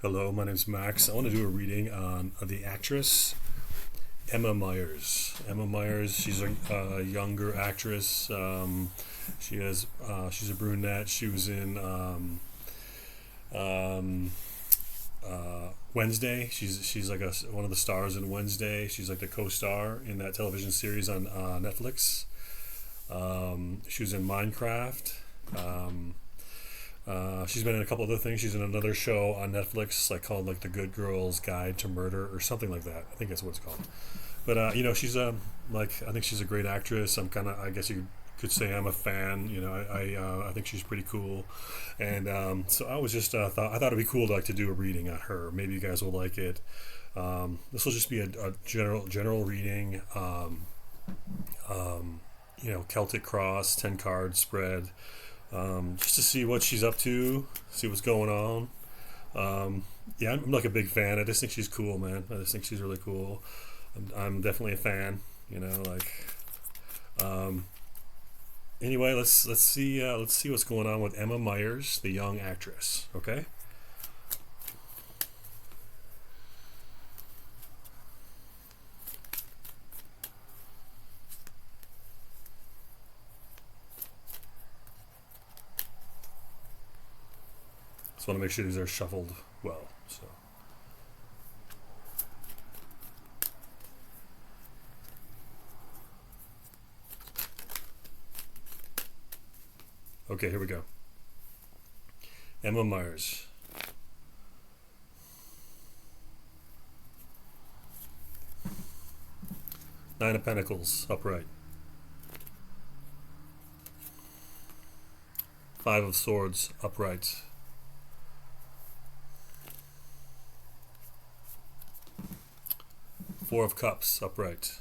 Hello, my name's Max. I want to do a reading on the actress Emma Myers. Emma Myers, she's a younger actress. She's a brunette. She was in um, Wednesday. She's like one of the stars in Wednesday. She's like the co-star in that television series on Netflix. She was in Minecraft. Um, she's been in a couple other things. She's in another show on Netflix, like called like The Good Girl's Guide to Murder or something like that. I think that's what it's called. But she's like I think she's a great actress. I guess you could say I'm a fan. I think she's pretty cool, and so I was just I thought it'd be cool to like to do a reading on her. Maybe you guys will like it. This will just be a general reading. Celtic Cross 10 card spread, just to see what she's up to, see what's going on. Yeah, I'm like a big fan. I just think she's cool, man. I just think she's really cool. I'm definitely a fan. Um, anyway, let's see what's going on with Emma Myers, the young actress. Okay. Just want to make sure these are shuffled well. So okay, here we go. Emma Myers. Nine of Pentacles upright. Five of Swords upright. Four of Cups upright.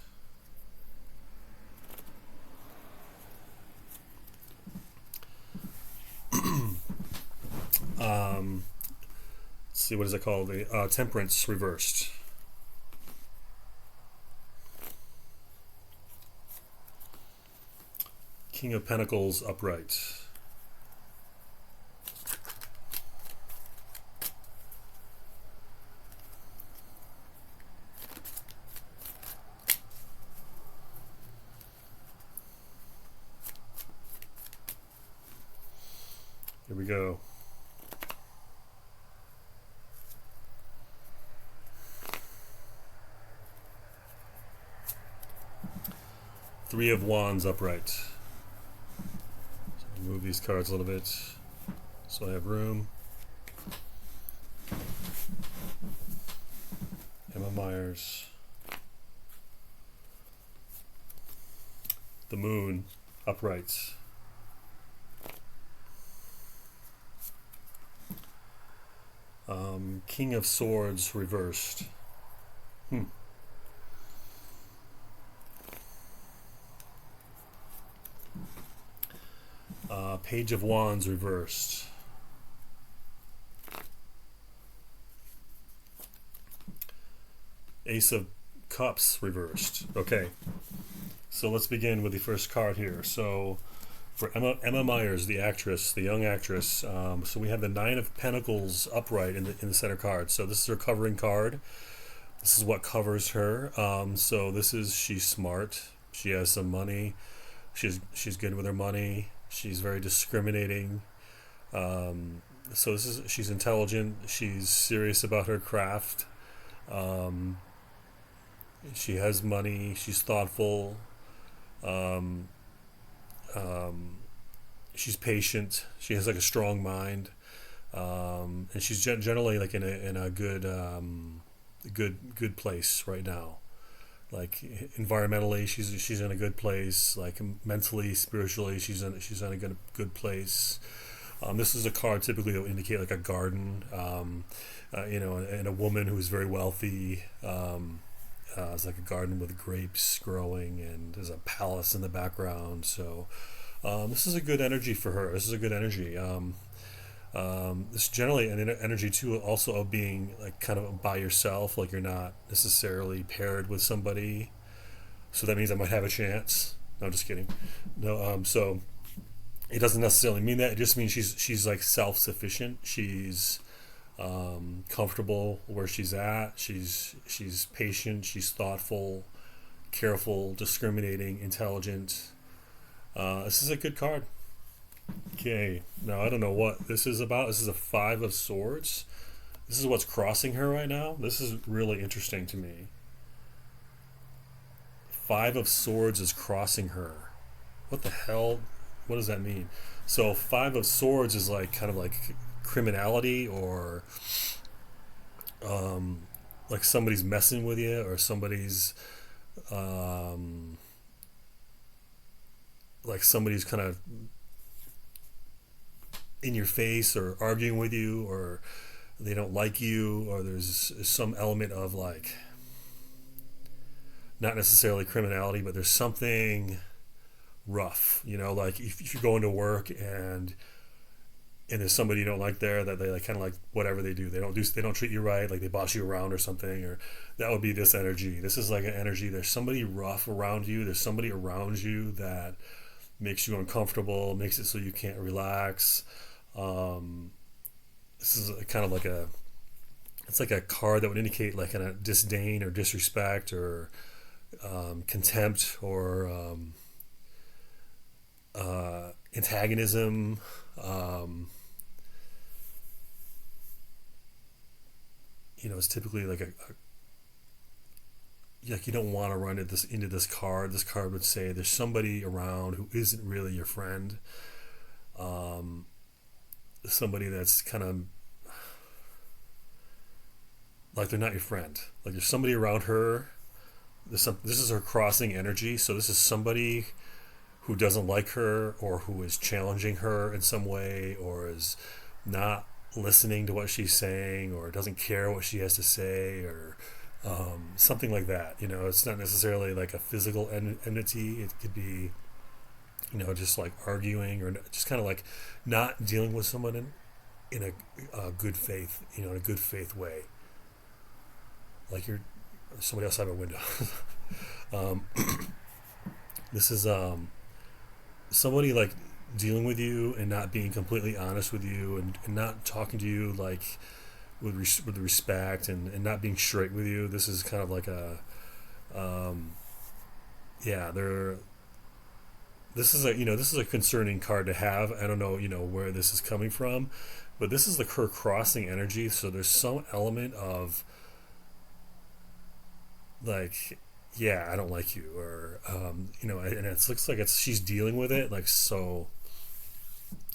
Let's see, what is it called? The Temperance reversed. King of Pentacles upright. Here we go. Three of Wands upright. So move these cards a little bit so I have room. Emma Myers. The Moon upright. King of Swords reversed. Page of Wands reversed. Ace of Cups reversed. Okay, so let's begin with the first card here. So for Emma Myers, the actress, the young actress, so we have the Nine of Pentacles upright in the center card. So this is her covering card. This is what covers her. She's smart. She has some money. She's good with her money. She's very discriminating. She's intelligent. She's serious about her craft. Um, she has money. She's thoughtful. Um, um, she's patient. She has like a strong mind, and she's generally like in a good place right now. Like environmentally, she's in a good place. Like mentally, spiritually, she's in a good place. This is a card typically that would indicate like a garden, and a woman who's very wealthy. It's like a garden with grapes growing, and there's a palace in the background. So this is a good energy for her. This is a good energy. This is generally an energy too, also of being like kind of by yourself, like you're not necessarily paired with somebody. So that means I might have a chance. No, just kidding. No, so it doesn't necessarily mean that. It just means she's like self sufficient. She's comfortable where she's at. She's patient. She's thoughtful, careful, discriminating, intelligent. This is a good card. Okay, now I don't know what this is about. This is a Five of Swords. This is what's crossing her right now. This is really interesting to me. Five of Swords is crossing her. What the hell? What does that mean? So Five of Swords is like kind of like criminality, or like somebody's messing with you, or somebody's like somebody's kind of in your face or arguing with you, or they don't like you, or there's some element of like not necessarily criminality, but there's something rough, like if you're going to work and there's somebody you don't like there, that they like kind of like whatever they don't treat you right, like they boss you around or something, or that would be this energy. This is like an energy, there's somebody rough around you, there's somebody around you that makes you uncomfortable, makes it so you can't relax. This is kind of like it's like a card that would indicate like a disdain or disrespect or contempt or antagonism. It's typically like like you don't want to run into this card. This card would say there's somebody around who isn't really your friend. Somebody that's kind of like they're not your friend. Like there's somebody around her. This is her crossing energy. So this is somebody who doesn't like her, or who is challenging her in some way, or is not listening to what she's saying, or doesn't care what she has to say, or something like that. It's not necessarily like a physical entity. It could be, just like arguing, or just kind of like not dealing with someone in a good faith, in a good faith way. Like you're somebody outside a window. This is somebody like dealing with you and not being completely honest with you, and not talking to you like with respect, and not being straight with you. This is kind of like a this is a concerning card to have. I don't know where this is coming from, but this is the her crossing energy. So there's some element of like, yeah, I don't like you, or and it looks like she's dealing with it. Like, so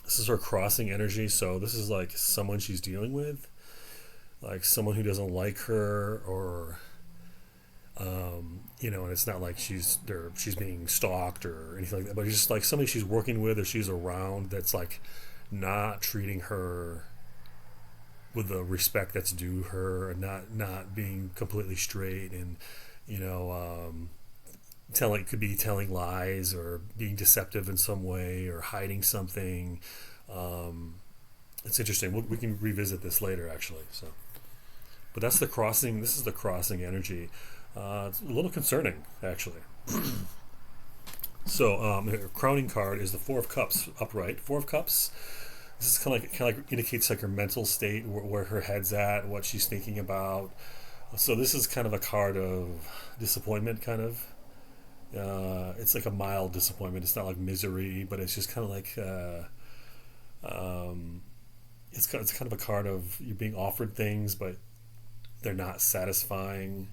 this is her crossing energy. So this is like someone she's dealing with, like someone who doesn't like her, or and it's not like she's being stalked or anything like that, but it's just like somebody she's working with or she's around that's like not treating her with the respect that's due her, and not being completely straight, and could be telling lies, or being deceptive in some way, or hiding something. It's interesting. We can revisit this later, actually. So, but that's the crossing. This is the crossing energy. It's a little concerning, actually. So, a crowning card is the Four of Cups upright. Four of Cups. This is kind of like indicates like her mental state, where her head's at, what she's thinking about. So this is kind of a card of disappointment, kind of. It's like a mild disappointment. It's not like misery, but it's just kind of like it's kind of a card of you being offered things, but they're not satisfying.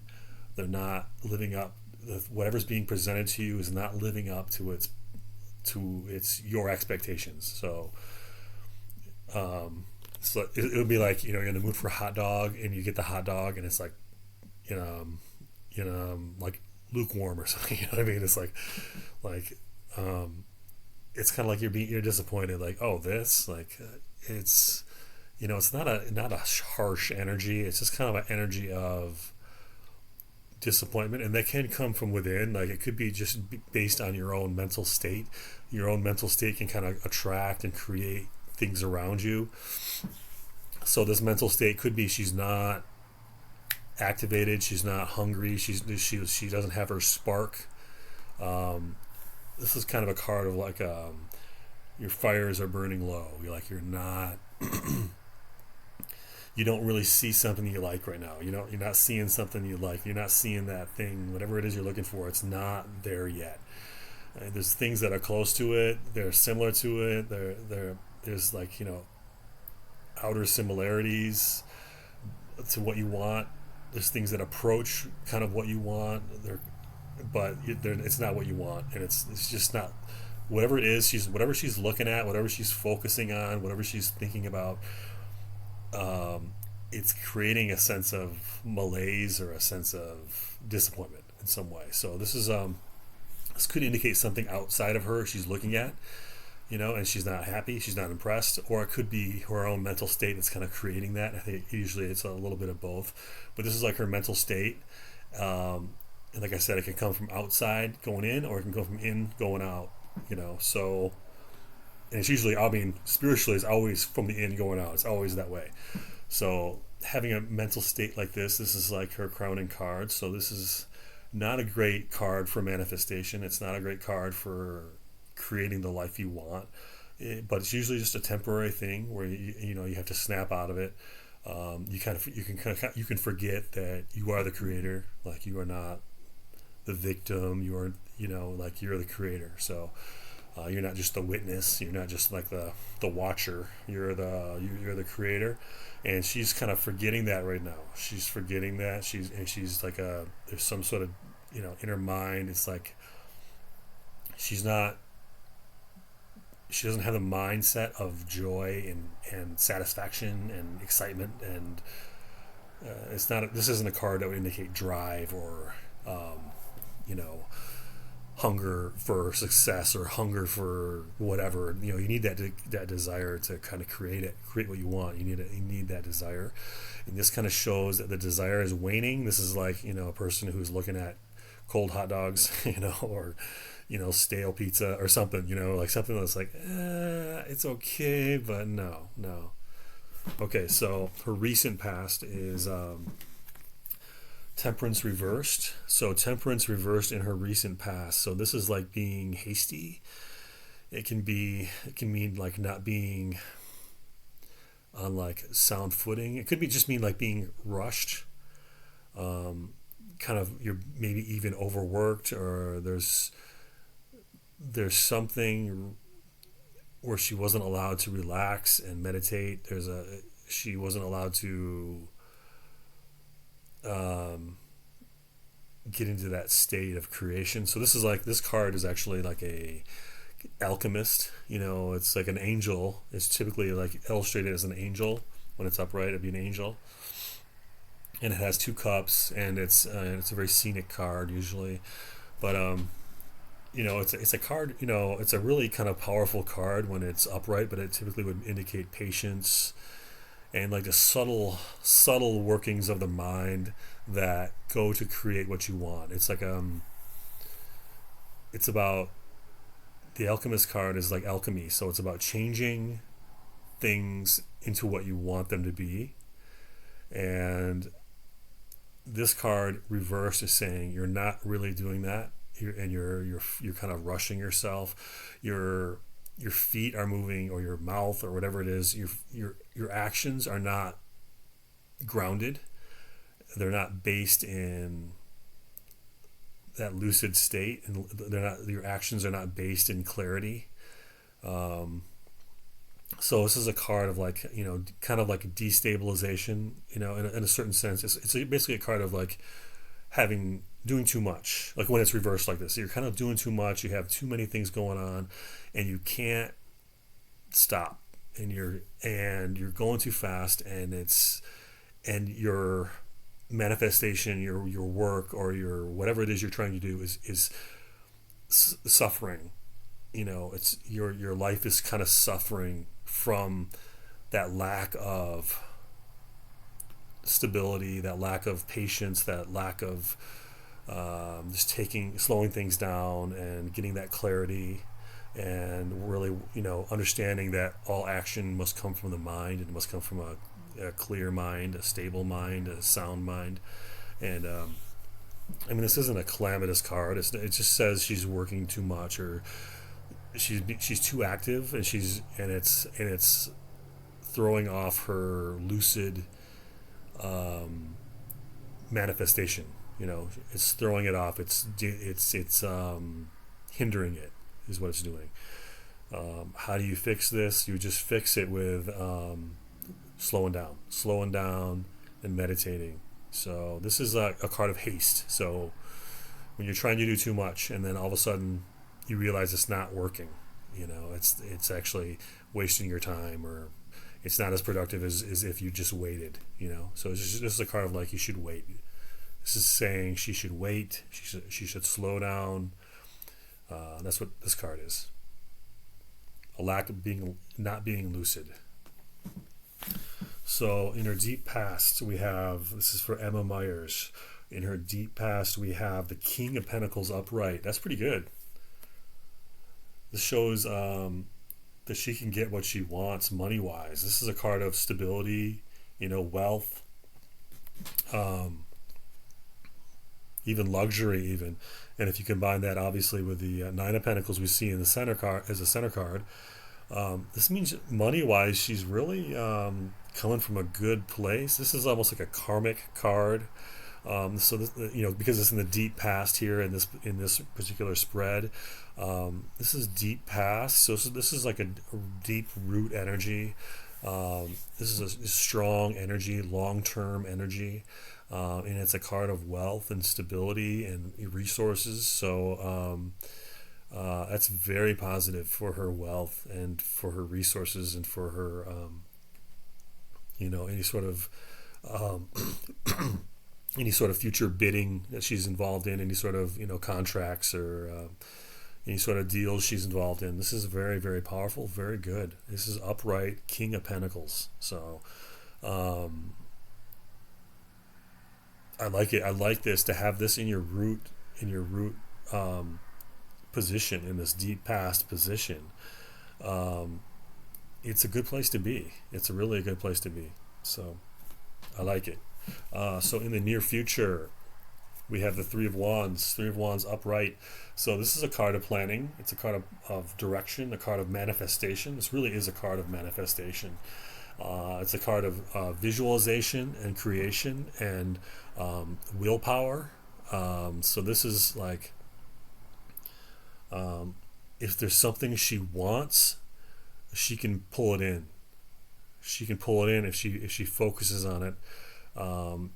They're not living up. Whatever's being presented to you is not living up to its your expectations. So. So it would be like you're in the mood for a hot dog, and you get the hot dog, and it's like like lukewarm or something. You know what I mean? It's like it's kind of like you're disappointed. Like, oh, this it's it's not a harsh energy. It's just kind of an energy of disappointment, and that can come from within. Like it could be just based on your own mental state. Your own mental state can kind of attract and create things around you. So this mental state could be she's not activated, she's not hungry, she doesn't have her spark. This is kind of a card of like your fires are burning low. You're not you don't really see something you like right now. You're not seeing something you like. You're not seeing that thing, whatever it is you're looking for. It's not there yet. There's things that are close to it. They're similar to it. There's like outer similarities to what you want. There's things that approach kind of what you want. But it's not what you want, and it's just not whatever it is. Whatever she's looking at, whatever she's focusing on, whatever she's thinking about. It's creating a sense of malaise or a sense of disappointment in some way. So this could indicate something outside of her she's looking at, and she's not happy, she's not impressed, or it could be her own mental state that's kind of creating that. I think usually it's a little bit of both, but this is like her mental state. And like I said, it can come from outside going in, or it can go from in going out. So, and it's usually, spiritually, it's always from the in going out. It's always that way. So having a mental state like this is like her crowning card. So this is not a great card for manifestation. It's not a great card for creating the life you want. But it's usually just a temporary thing where you have to snap out of it. You can forget that you are the creator. Like, you are not the victim. You are like, you're the creator. So you're not just the witness. You're not just like the watcher. You're the creator. And she's kind of forgetting that right now. She's forgetting that. She's like there's some sort of in her mind. It's like she doesn't have the mindset of joy and satisfaction and excitement, and this isn't a card that would indicate drive or hunger for success or hunger for whatever. You need that desire to kind of create what you want. You need that desire, and this kind of shows that the desire is waning. This is like a person who's looking at cold hot dogs, or stale pizza or something, like something that's like it's okay, but no. Okay, so her recent past is Temperance reversed. So Temperance reversed in her recent past. So this is like being hasty. It can mean like not being on like sound footing. It could just mean like being rushed. Kind of, you're maybe even overworked, or there's something where she wasn't allowed to relax and meditate. She wasn't allowed to get into that state of creation. So this card is actually like a alchemist. It's like an angel. It's typically like illustrated as an angel. When it's upright, it'd be an angel. And it has two cups, and it's a very scenic card usually. But it's a card. It's a really kind of powerful card when it's upright, but it typically would indicate patience and like the subtle workings of the mind that go to create what you want. It's like it's about, the alchemist card is like alchemy, so it's about changing things into what you want them to be. And this card reversed is saying you're not really doing that. You're kind of rushing yourself. Your feet are moving, or your mouth, or whatever it is. Your actions are not grounded. They're not based in that lucid state, and your actions are not based in clarity. So this is a card of like, kind of like destabilization, in a certain sense. It's basically a card of like doing too much. Like when it's reversed like this, you're kind of doing too much. You have too many things going on, and you can't stop. And you're going too fast, and your manifestation, your work, or your whatever it is you're trying to do is suffering. It's your life is kind of suffering from that lack of stability, that lack of patience, that lack of just slowing things down and getting that clarity, and really understanding that all action must come from the mind, and it must come from a clear mind, a stable mind, a sound mind. And this isn't a calamitous card. It just says she's working too much, or she's too active, and it's throwing off her lucid manifestation. It's throwing it off. It's hindering it is what it's doing. How do you fix this? You just fix it with slowing down, and meditating. So this is a card of haste. So when you're trying to do too much, and then all of a sudden you realize it's not working, it's actually wasting your time, or it's not as productive as if you just waited. So this is a card of like you should wait. This is saying she should wait. She should slow down. That's what this card is. A lack of not being lucid. So in her deep past, we have, this is for Emma Meyers. In her deep past, we have the King of Pentacles upright. That's pretty good. This shows that she can get what she wants money-wise. This is a card of stability, wealth, even luxury, even. And if you combine that, obviously, with the Nine of Pentacles we see in the center card as a center card, this means money-wise, she's really coming from a good place. This is almost like a karmic card. So this, because it's in the deep past here in this particular spread, this is deep past. So this is like a deep root energy. This is a strong energy, long-term energy, and it's a card of wealth and stability and resources. So that's very positive for her wealth and for her resources and for her, any sort of any sort of future bidding that she's involved in, any sort of contracts or any sort of deals she's involved in. This is very, very powerful, very good. This is upright, King of Pentacles. So I like it. I like this, to have this in your root position, in this deep past position. It's a good place to be. It's a really good place to be. So I like it. So in the near future, we have the Three of Wands upright. So this is a card of planning. It's a card of direction, a card of manifestation. This really is a card of manifestation. It's a card of visualization and creation and willpower. So this is like, if there's something she wants, she can pull it in. She can pull it in if she focuses on it.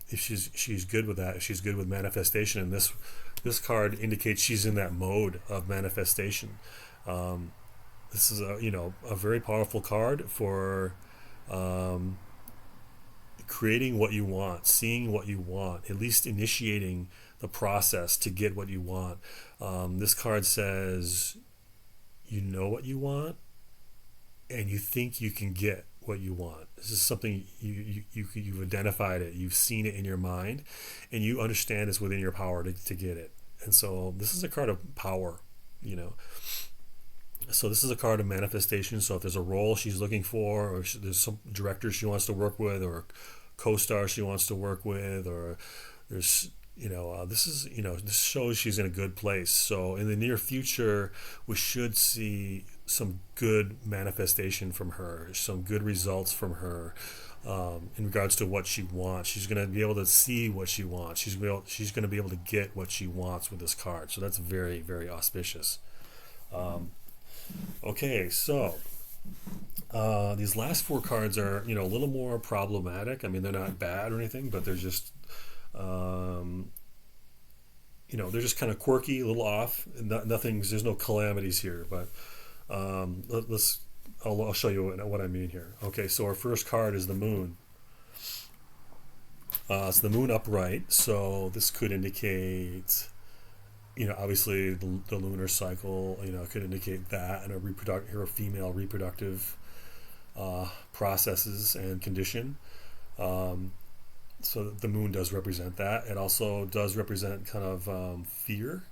If she's good with that, if she's good with manifestation, and this card indicates she's in that mode of manifestation. This is a very powerful card for creating what you want, seeing what you want, at least initiating the process to get what you want. This card says you know what you want and you think you can get what you want. This is something you've identified it, you've seen it in your mind, and you understand it's within your power to get it. And so this is a card of power, So this is a card of manifestation. So if there's a role she's looking for, or there's some director she wants to work with, or co-star she wants to work with, or there's this shows she's in a good place. So in the near future, we should see some good manifestation from her, some good results from her, in regards to what she wants. She's going to be able to see what she wants. She's going to be able to get what she wants with this card. So that's very, very auspicious. Okay, so these last four cards are, a little more problematic. I mean, they're not bad or anything, but they're just, they're just kind of quirky, a little off. There's no calamities here, but I'll show you what I mean here. Okay, so our first card is the Moon. It's the Moon upright, so this could indicate, obviously the lunar cycle, could indicate that, and her female reproductive processes and condition. So the Moon does represent that. It also does represent kind of fear.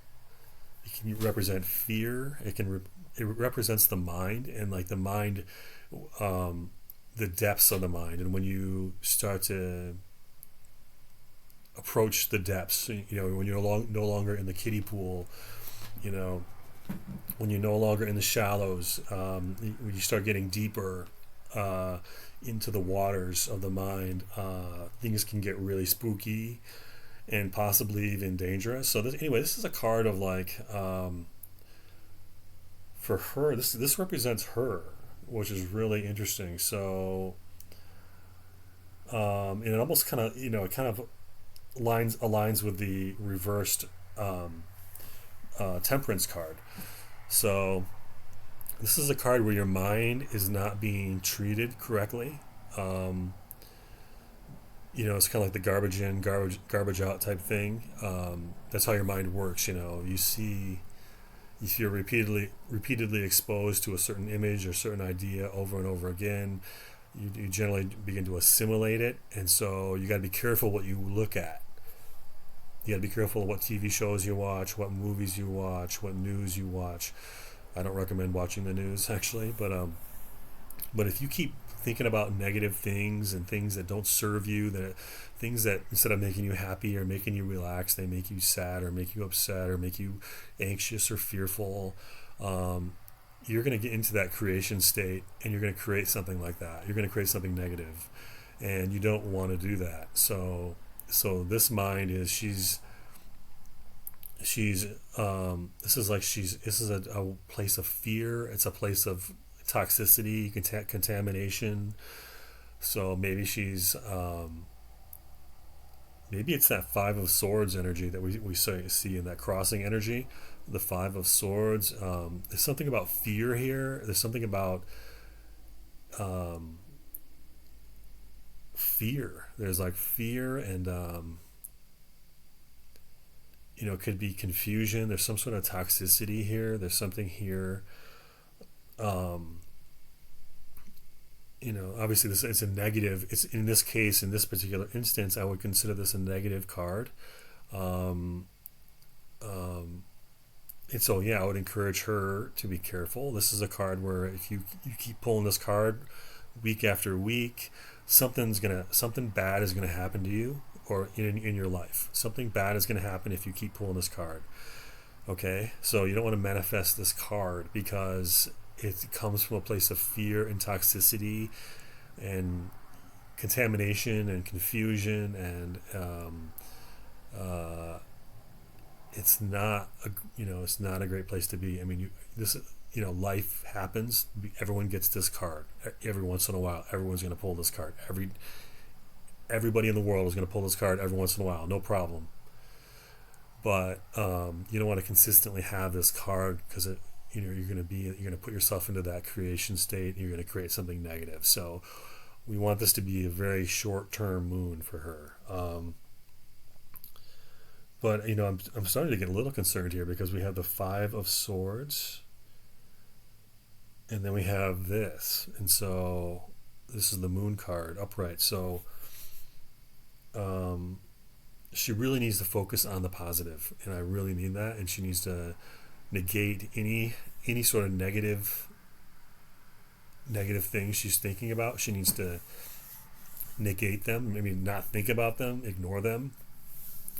It can represent fear. It represents the mind, and like the mind, the depths of the mind. And when you start to approach the depths, when you're no longer in the kiddie pool, when you're no longer in the shallows, when you start getting deeper, into the waters of the mind, things can get really spooky and possibly even dangerous. So anyway, this is a card of like, for her, this represents her, which is really interesting. So, and it almost kind of, it kind of aligns with the reversed um, temperance card. So this is a card where your mind is not being treated correctly. Um, it's kind of like the garbage in, garbage out type thing. That's how your mind works. You see, if you're repeatedly exposed to a certain image or certain idea over and over again, you generally begin to assimilate it, and so you got to be careful what you look at. You got to be careful of what TV shows you watch, what movies you watch, what news you watch. I don't recommend watching the news actually, but if you keep thinking about negative things and things that don't serve you, that things that instead of making you happy or making you relax, they make you sad or make you upset or make you anxious or fearful, you're going to get into that creation state and you're going to create something like that. You're going to create something negative, and you don't want to do that. So this mind is this is a place of fear. It's a place of toxicity, contamination. So maybe maybe it's that Five of Swords energy that we see in that crossing energy. The Five of Swords. There's something about fear here. There's something about um, fear. There's like fear and it could be confusion. There's some sort of toxicity here. There's something here. Um, Obviously this it's a negative. It's in this case, in this particular instance, I would consider this a negative card. Um, um, and so yeah, I would encourage her to be careful. This is a card where if you keep pulling this card week after week, something bad is gonna happen to you or in your life. Something bad is gonna happen if you keep pulling this card. Okay, so you don't want to manifest this card because it comes from a place of fear and toxicity and contamination and confusion, and uh, it's not a great place to be. I mean, life happens. Everyone gets this card every once in a while. Everyone's going to pull this card. Everybody in the world is going to pull this card every once in a while. No problem. But you don't want to consistently have this card because you're going to put yourself into that creation state and you're going to create something negative. So we want this to be a very short-term moon for her. But I'm starting to get a little concerned here because we have the Five of Swords, and then we have this, and so this is the Moon card upright. So she really needs to focus on the positive, and I really mean that. And she needs to negate any sort of negative things she's thinking about. She needs to negate them, maybe not think about them, ignore them,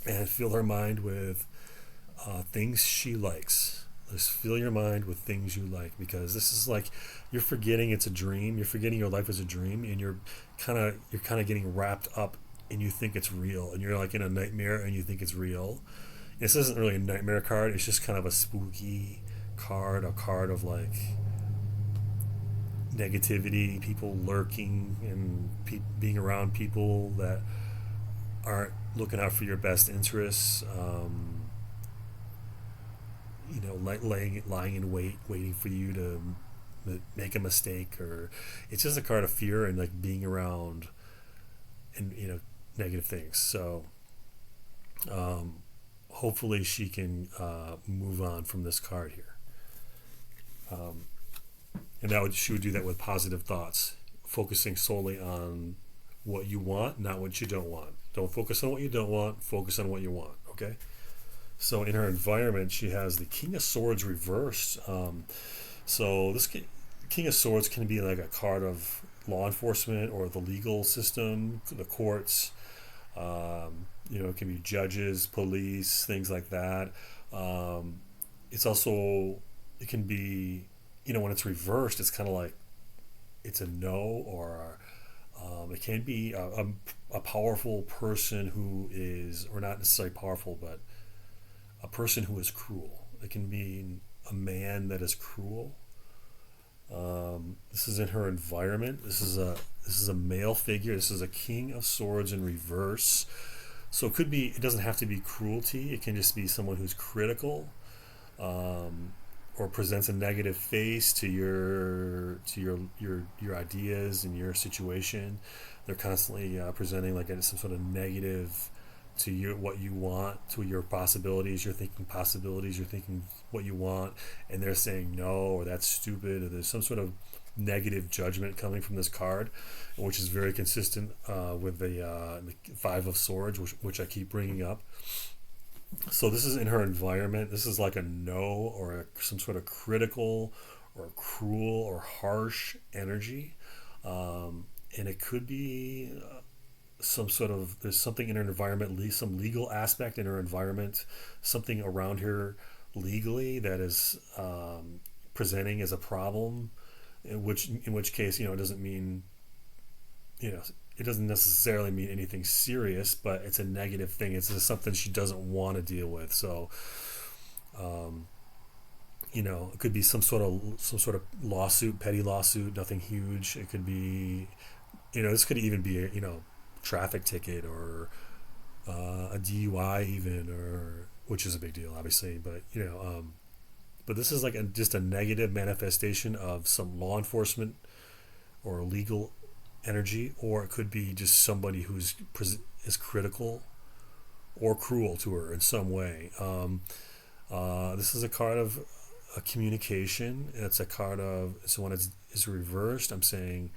and fill her mind with things she likes. Just fill your mind with things you like, because this is like you're forgetting it's a dream. You're forgetting your life is a dream, and you're kind of getting wrapped up, and you think it's real, and you're like in a nightmare, and you think it's real. This isn't really a nightmare card. It's just kind of a spooky card, a card of like negativity, people lurking, and being around people that aren't looking out for your best interests. Lying in wait, waiting for you to make a mistake, or it's just a card of fear and like being around and negative things. So hopefully she can move on from this card here. And she would do that with positive thoughts, focusing solely on what you want, not what you don't want. Don't focus on what you don't want, focus on what you want, okay? So in her environment, she has the King of Swords reversed. So this King of Swords can be like a card of law enforcement or the legal system, the courts. It can be judges, police, things like that. It can be, when it's reversed, it's kind of like it's a no, or It can be a powerful person who is, or not necessarily powerful, but a person who is cruel. It can mean a man that is cruel. This is in her environment. This is a male figure. This is a king of swords in reverse. So it could be. It doesn't have to be cruelty. It can just be someone who's critical, um, or presents a negative face to your ideas and your situation. They're constantly presenting like some sort of negative to you, what you want, to your possibilities. You're thinking possibilities. You're thinking what you want, and they're saying no, or that's stupid, or there's some sort of negative judgment coming from this card, which is very consistent with the Five of Swords, which I keep bringing up. So this is in her environment. This is like a no, or some sort of critical or cruel or harsh energy. And it could be some sort of, there's something in her environment, some legal aspect in her environment, something around her legally that is presenting as a problem, in which case, it doesn't mean, you know it doesn't necessarily mean anything serious, but it's a negative thing. It's just something she doesn't want to deal with. So um, it could be some sort of lawsuit, petty lawsuit, nothing huge. It could be, this could even be a traffic ticket, or a DUI even, or which is a big deal, obviously. But this is like just a negative manifestation of some law enforcement or legal energy, or it could be just somebody who's is critical or cruel to her in some way. This is a card of a communication. It's a card of, so when it's reversed, I'm saying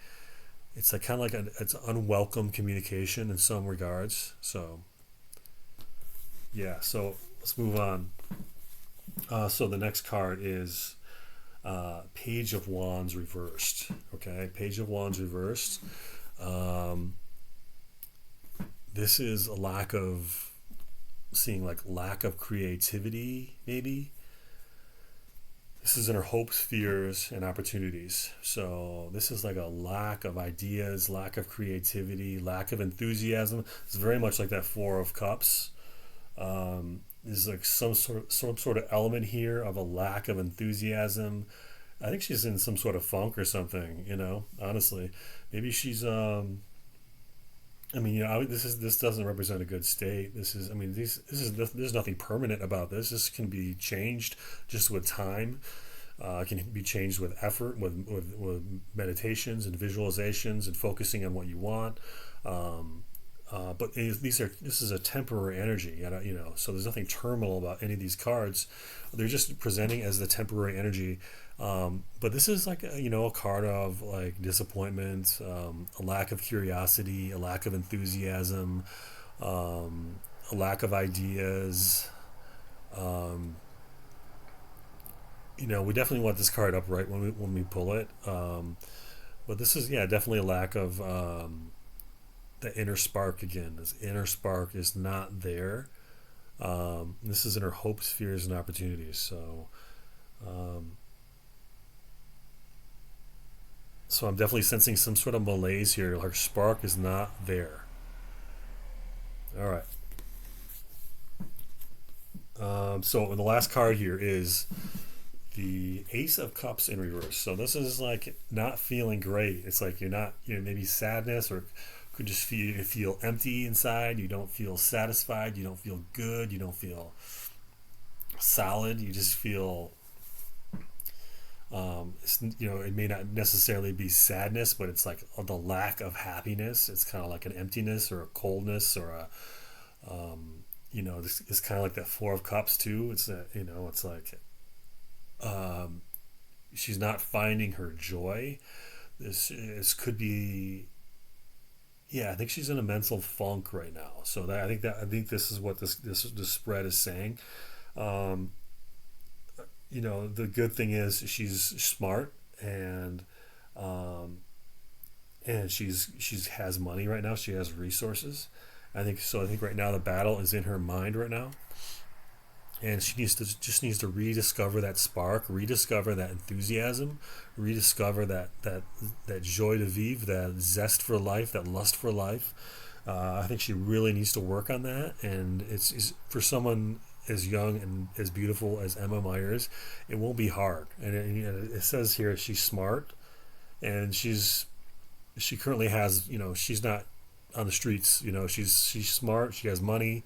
it's like kind of like it's unwelcome communication in some regards. So yeah, so let's move on. So the next card is Page of Wands reversed. Okay, Page of Wands reversed. Um, this is a lack of creativity, maybe. This is in her hopes, fears, and opportunities. So this is like a lack of ideas, lack of creativity, lack of enthusiasm. It's very much like that Four of Cups. There's like some sort of element here of a lack of enthusiasm. I think she's in some sort of funk or something. Honestly, maybe she's. This doesn't represent a good state. This is. I mean, there's nothing permanent about this. This can be changed just with time. It can be changed with effort, with meditations and visualizations and focusing on what you want. But this is a temporary energy, so there's nothing terminal about any of these cards. They're just presenting as the temporary energy. But this is like a card of like disappointment, a lack of curiosity, a lack of enthusiasm, a lack of ideas. Um, we definitely want this card upright when we pull it. But this is, yeah, definitely a lack of the inner spark again. This inner spark is not there. This is in her hopes, fears, and opportunities. Um, so I'm definitely sensing some sort of malaise here. Her spark is not there. All right. So the last card here is the Ace of Cups in reverse. So this is like not feeling great. It's like you're not, maybe sadness, or could just feel empty inside. You don't feel satisfied. You don't feel good. You don't feel solid. You just feel, it may not necessarily be sadness, but it's like the lack of happiness. It's kind of like an emptiness or a coldness, or this is kind of like that Four of Cups too. It's like she's not finding her joy. This could be, yeah, I think she's in a mental funk right now. So I think this is what this spread is saying. Um, the good thing is she's smart, um, and she's has money right now. She has resources. I think so. I think right now the battle is in her mind right now, and she needs to rediscover that spark, rediscover that enthusiasm, rediscover that joy de vivre, that zest for life, that lust for life. I think she really needs to work on that, and it's for someone as young and as beautiful as Emma Meyers, it won't be hard. And it says here she's smart, and she currently has, she's not on the streets. She's smart. She has money,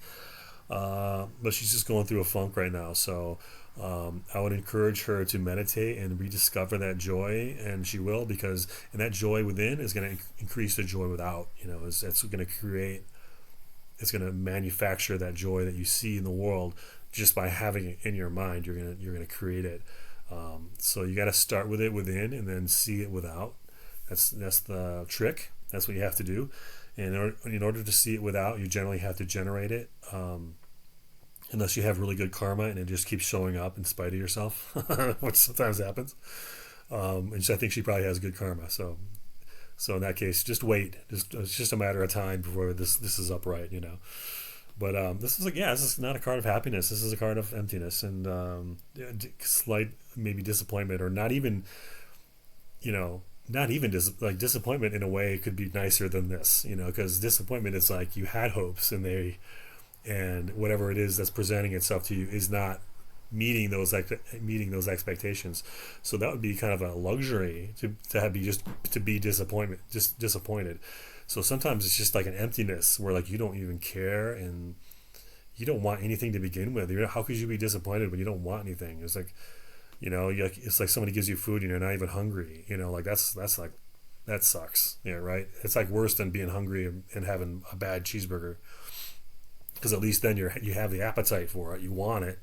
but she's just going through a funk right now. So I would encourage her to meditate and rediscover that joy, and she will, and that joy within is going to increase the joy without. It's going to create. It's going to manufacture that joy that you see in the world just by having it in your mind. You're gonna create it. So you got to start with it within and then see it without. That's the trick. That's what you have to do. And in order to see it without, you generally have to generate it. Unless you have really good karma and it just keeps showing up in spite of yourself, which sometimes happens. And I think she probably has good karma. So in that case, just wait. It's just a matter of time before this is upright, But this is not a card of happiness. This is a card of emptiness and slight maybe disappointment, or not even, disappointment in a way could be nicer than this, because disappointment is like you had hopes and whatever it is that's presenting itself to you is not meeting those expectations. So that would be kind of a luxury to be disappointed. So sometimes it's just like an emptiness where like you don't even care and you don't want anything to begin with. How could you be disappointed when you don't want anything? It's like, it's like somebody gives you food and you're not even hungry. That's like, that sucks. Yeah, right. It's like worse than being hungry and having a bad cheeseburger, because at least then you have the appetite for it. You want it.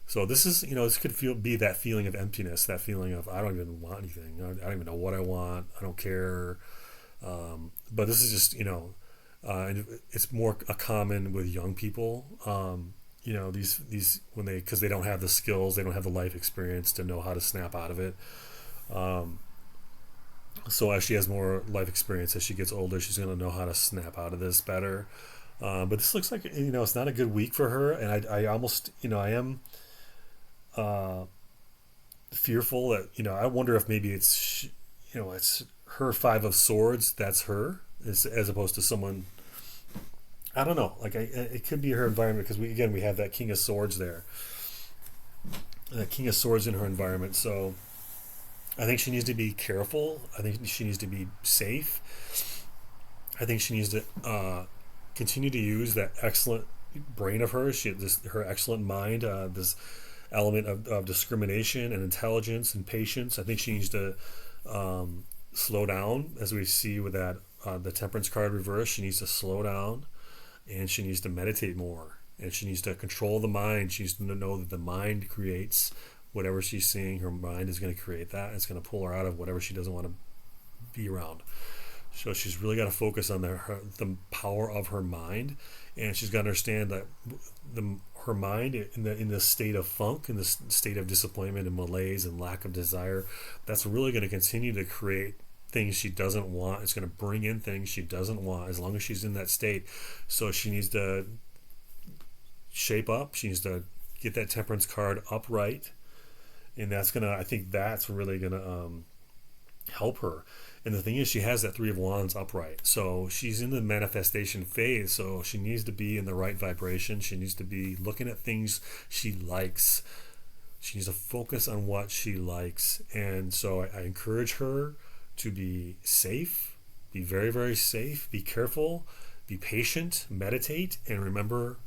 So this is, this could be that feeling of emptiness, that feeling of I don't even want anything. I don't even know what I want. I don't care. But this is just, and it's more common with young people. These because they don't have the skills, they don't have the life experience to know how to snap out of it. So as she has more life experience, as she gets older, she's going to know how to snap out of this better. But this looks like, it's not a good week for her. And I almost, I am fearful that, I wonder if maybe it's her Five of Swords. That's her, as opposed to someone, I don't know. Like it could be her environment, because we have that King of Swords there, that King of Swords in her environment. So I think she needs to be careful. I think she needs to be safe. I think she needs to continue to use that excellent brain of hers. Her excellent mind. This element of discrimination and intelligence and patience. I think she needs to slow down, as we see with that the Temperance card reverse. She needs to slow down, and she needs to meditate more, and she needs to control the mind. She needs to know that the mind creates whatever she's seeing. Her mind is going to create that. It's going to pull her out of whatever she doesn't want to be around. So she's really got to focus on the power of her mind, and she's got to understand that her mind in the state of funk, in the state of disappointment and malaise and lack of desire, that's really going to continue to create things she doesn't want. It's going to bring in things she doesn't want as long as she's in that state. So she needs to shape up. She needs to get that Temperance card upright, and I think that's really gonna help her. And the thing is, she has that Three of Wands upright, so she's in the manifestation phase. So she needs to be in the right vibration. She needs to be looking at things she likes. She needs to focus on what she likes. And so I encourage her to be safe, be very, very safe, be careful, be patient, meditate, and remember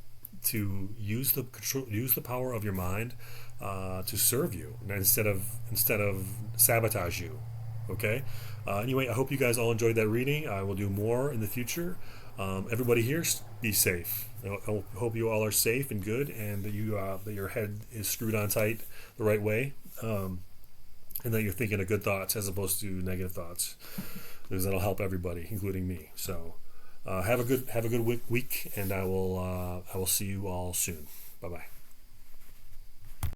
to use the power of your mind to serve you, instead of sabotage you. Okay. Anyway, I hope you guys all enjoyed that reading. I will do more in the future. Everybody here, be safe. I hope you all are safe and good, and that that your head is screwed on tight the right way, and that you're thinking of good thoughts as opposed to negative thoughts, because that'll help everybody, including me. So have a good week, and I will see you all soon. Bye bye.